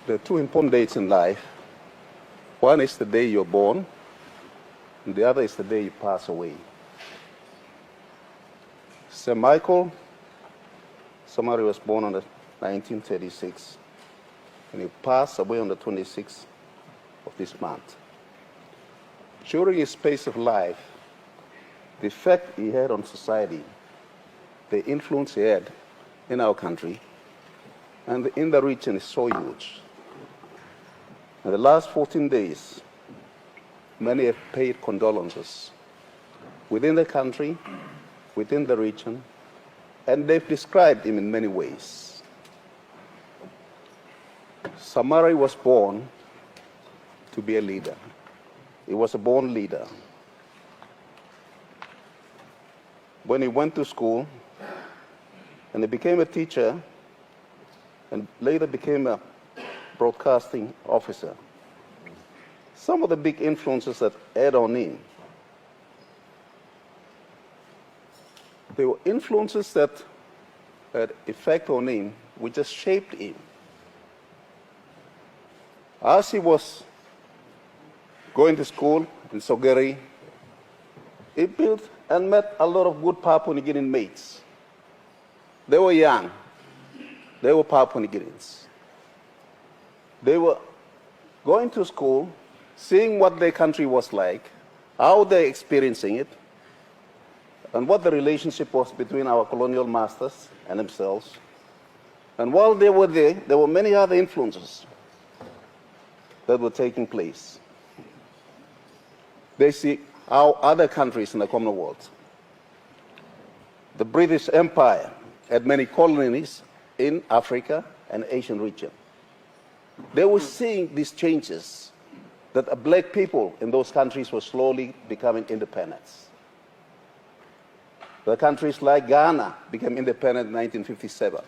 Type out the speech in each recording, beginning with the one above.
There are two important dates in life. One is the day you're born, and the other is the day you pass away. Sir Michael Samari was born on the 1936, and he passed away on the 26th of this month. During his space of life, the effect he had on society, the influence he had in our country, and in the region is so huge. In the last 14 days, many have paid condolences within the country, within the region, and they've described him in many ways. Samari was born to be a leader. He was a born leader. When he went to school, and he became a teacher, and later became a broadcasting officer, some of the big influences that had on him, they were influences that had effect on him, which just shaped him. As he was going to school in Sogeri, he built and met a lot of good Papua New Guinean mates. They were young. They were Papua New Guineans. They were going to school, seeing what their country was like, how they're experiencing it, and what the relationship was between our colonial masters and themselves. And while they were there were many other influences that were taking place. They see how other countries in the Commonwealth, the British Empire had many colonies in Africa and Asian region. They were seeing these changes, that black people in those countries were slowly becoming independent. The countries like Ghana became independent in 1957.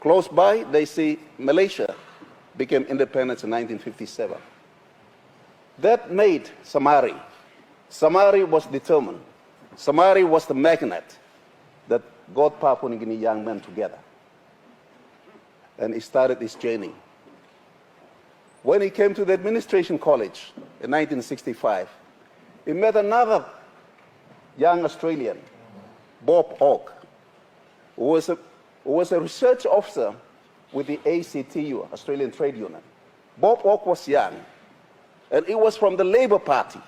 Close by, they see Malaysia became independent in 1957. That made Samari. Samari was determined. Samari was the magnet that got Papua New Guinea young men together. And he started his journey. When he came to the administration college in 1965, he met another young Australian, Bob Hawke, who was a research officer with the ACTU, Australian Trade Union. Bob Hawke was young, and he was from the Labour Party.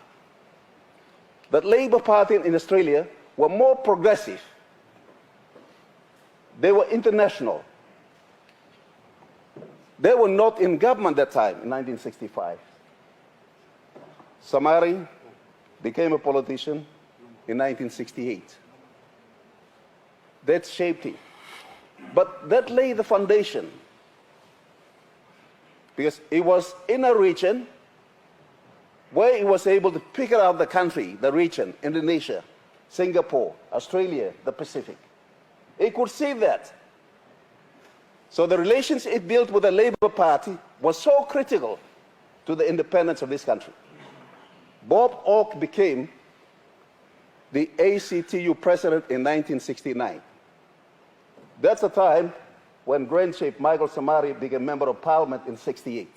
The Labour Party in Australia were more progressive. They were international. They were not in government at that time, in 1965. Samari became a politician in 1968. That shaped him. But that laid the foundation, because he was in a region where he was able to pick out the country, the region, Indonesia, Singapore, Australia, the Pacific. He could see that. So the relations it built with the Labour Party was so critical to the independence of this country. Bob Hawke became the ACTU president in 1969. That's the time when Grand Chief Michael Samari became member of parliament in 1968.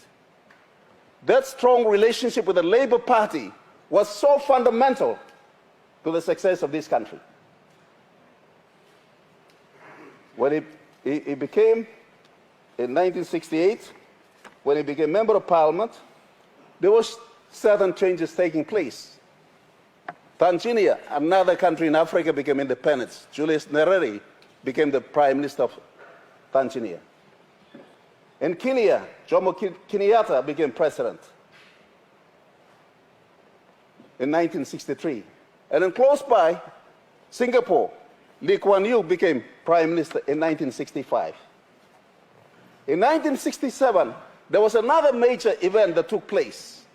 That strong relationship with the Labour Party was so fundamental to the success of this country. When he became, in 1968, when he became member of parliament, there was certain changes taking place. Tanzania, another country in Africa, became independent. Julius Nyerere became the prime minister of Tanzania. In Kenya, Jomo Kenyatta became president in 1963. And then close by, Singapore, Lee Kuan Yew became prime minister in 1965. In 1967, there was another major event that took place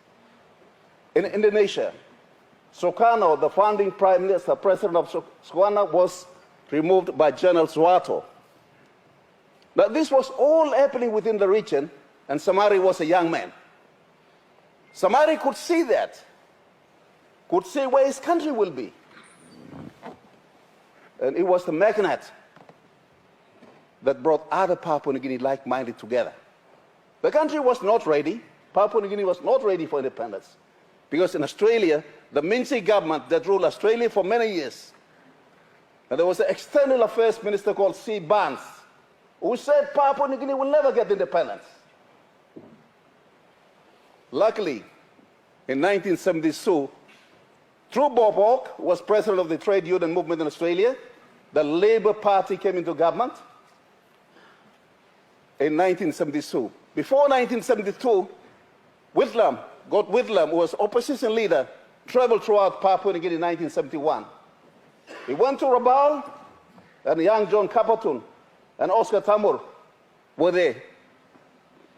in Indonesia. Sukarno, the founding prime minister, president of Sukarno, was removed by General Suharto. Now, this was all happening within the region, and Samari was a young man. Samari could see that, could see where his country will be. And it was the magnet that brought other Papua New Guinea like-minded together. The country was not ready. Papua New Guinea was not ready for independence. Because in Australia, the Mincy government that ruled Australia for many years, and there was an external affairs minister called C. Barnes, who said Papua New Guinea will never get independence. Luckily, in 1972, through Bob Hawke, who was president of the trade union movement in Australia, the Labour Party came into government in 1972. Before 1972, God Whitlam, who was opposition leader, traveled throughout Papua New Guinea in 1971. He went to Rabaul, and young John Capperton and Oscar Tamur were there.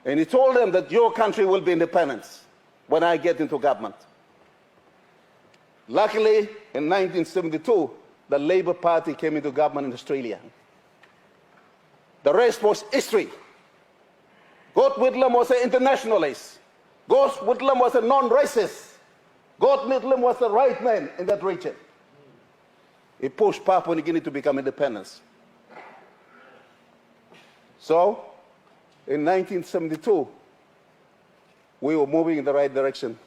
And he told them that your country will be independent when I get into government. Luckily, in 1972, the Labour Party came into government in Australia. The rest was history. God Whitlam was an internationalist. God Whitlam was a non-racist. God Whitlam was the right man in that region. He pushed Papua New Guinea to become independent. So, in 1972, we were moving in the right direction.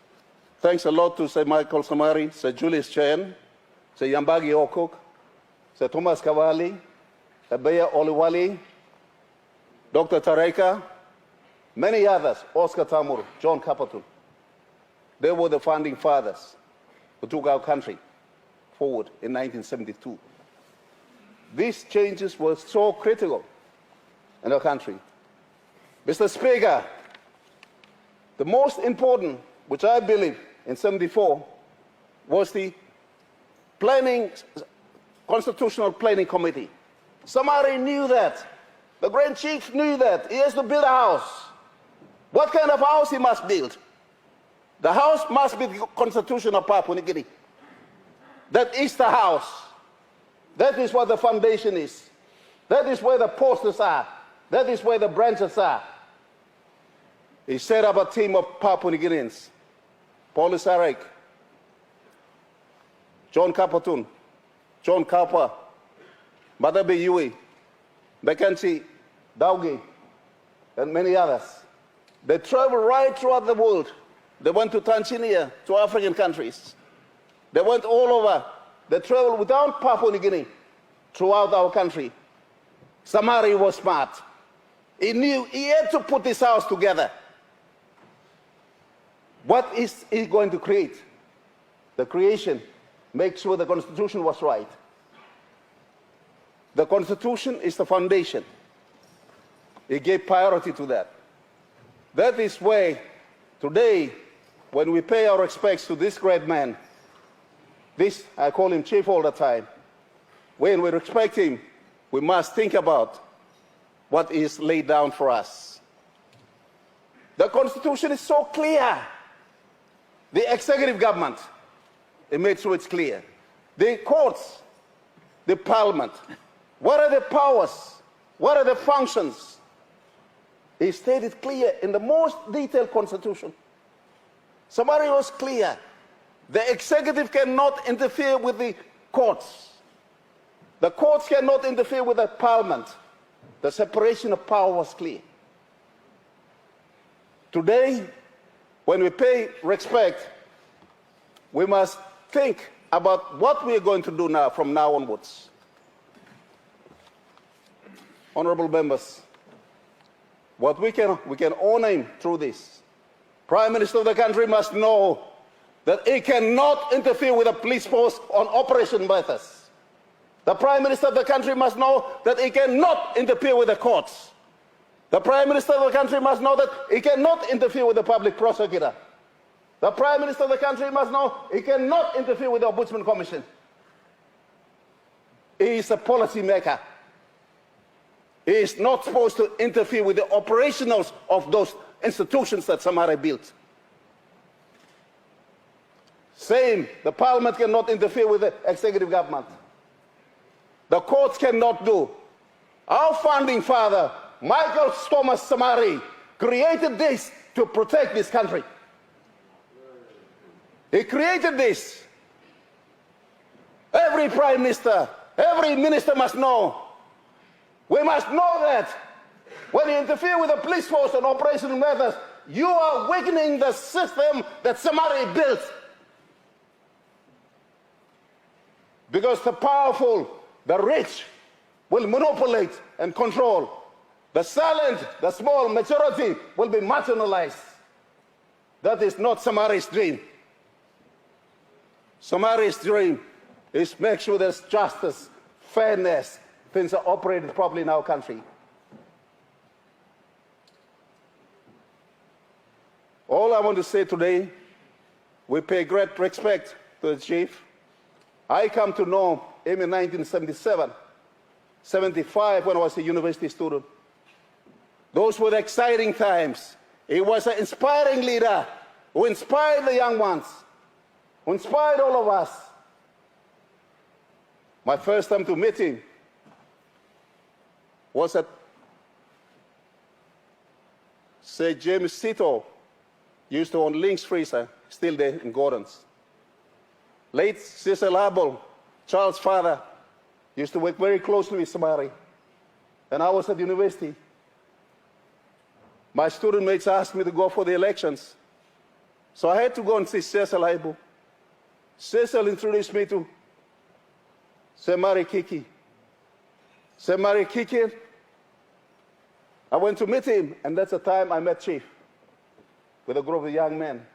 Thanks a lot to Sir Michael Samari, Sir Julius Chen, Sir Yambagi Okuk, Sir Thomas Kavali, Sir Bea Oliwali, Dr. Tareka, many others, Oscar Tamur, John Capperton. They were the founding fathers who took our country forward in 1972. These changes were so critical in our country. Mr. Speaker, the most important, which I believe in 74, was the Constitutional Planning Committee. Somebody knew that. The Grand Chief knew that. He has to build a house. What kind of house he must build? The house must be the Constitution of Papua New Guinea. That is the house. That is what the foundation is. That is where the posters are. That is where the branches are. He set up a team of Papua New Guineans. Paul Sarek, John Capperton, John Kappa, Madabe Yui, Mackenzie Daugi, and many others. They traveled right throughout the world. They went to Tanzania, to African countries. They went all over. They traveled without Papua New Guinea throughout our country. Samari was smart. He knew he had to put this house together. What is he going to create? The creation, make sure the Constitution was right. The Constitution is the foundation. He gave priority to that. That is why today, when we pay our respects to this great man, this, I call him Chief all the time, when we respect him, we must think about what is laid down for us. The Constitution is so clear. The executive government, it made sure it's clear. The courts, the parliament, what are the powers? What are the functions? He stated clear in the most detailed constitution. Somebody was clear. The executive cannot interfere with the courts. The courts cannot interfere with the parliament. The separation of power was clear. Today, when we pay respect, we must think about what we are going to do now, from now onwards. Honorable members, what we can honor him through this. Prime Minister of the country must know that he cannot interfere with the police force on operation matters. The Prime Minister of the country must know that he cannot interfere with the courts. The Prime Minister of the country must know that he cannot interfere with the public prosecutor. The Prime Minister of the country must know he cannot interfere with the Ombudsman Commission. He is a policy maker. He is not supposed to interfere with the operationals of those institutions that Samara built. Same, the Parliament cannot interfere with the executive government. The courts cannot do. Our founding father, Michael Thomas Samari, created this to protect this country. He created this. Every prime minister, every minister must know. We must know that When you interfere with the police force and operational matters, you are weakening the system that somebody built. Because the powerful, the rich, will monopolize and control. The silent, the small majority will be marginalized. That is not Somali's dream. Somali's dream is make sure there's justice, fairness, things are operated properly in our country. All I want to say today, we pay great respect to the chief. I come to know him in 1977, 75 when I was a university student. Those were the exciting times. He was an inspiring leader who inspired the young ones, who inspired all of us. My first time to meet him was at Sir James Sito, used to own Link's Freezer, still there in Gordon's. Late Cecil Abel, Charles' father, used to work very closely with Somali. And I was at university. My student mates asked me to go for the elections. So I had to go and see Cecil Abel. Cecil introduced me to Semari Kiki. Semari Kiki, I went to meet him, and that's the time I met Chief with a group of young men.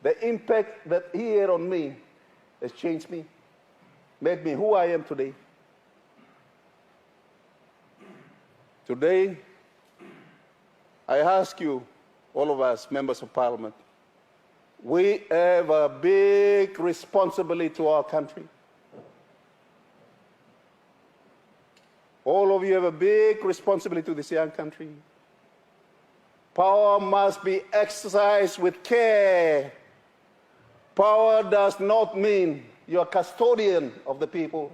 The impact that he had on me has changed me, made me who I am today. Today, I ask you, all of us, members of parliament, we have a big responsibility to our country. All of you have a big responsibility to this young country. Power must be exercised with care. Power does not mean you're a custodian of the people.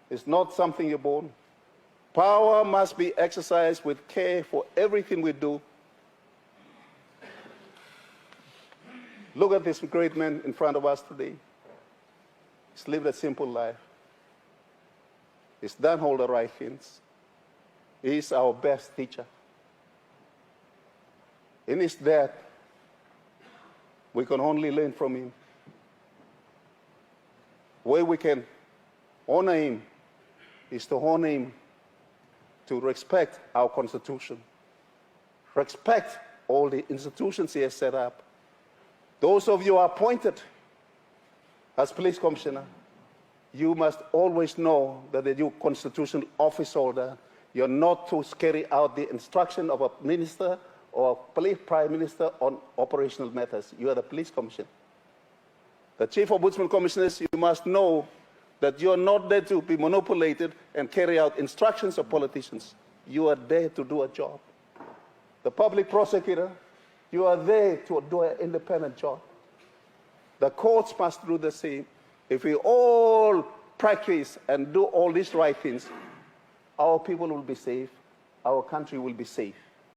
It's not something you're born. Power must be exercised with care for everything we do. Look at this great man in front of us today. He's lived a simple life. He's done all the right things. He's our best teacher. In his death, we can only learn from him. Where we can honor him is to honor him, to respect our Constitution, respect all the institutions he has set up. Those of you who are appointed as police commissioner, you must always know that the new constitutional office holder, you're not to carry out the instruction of a minister or a police prime minister on operational matters. You are the police commissioner. The chief ombudsman commissioners, you must know that you are not there to be manipulated and carry out instructions of politicians. You are there to do a job. The public prosecutor, you are there to do an independent job. The courts must do the same. If we all practice and do all these right things, our people will be safe, our country will be safe.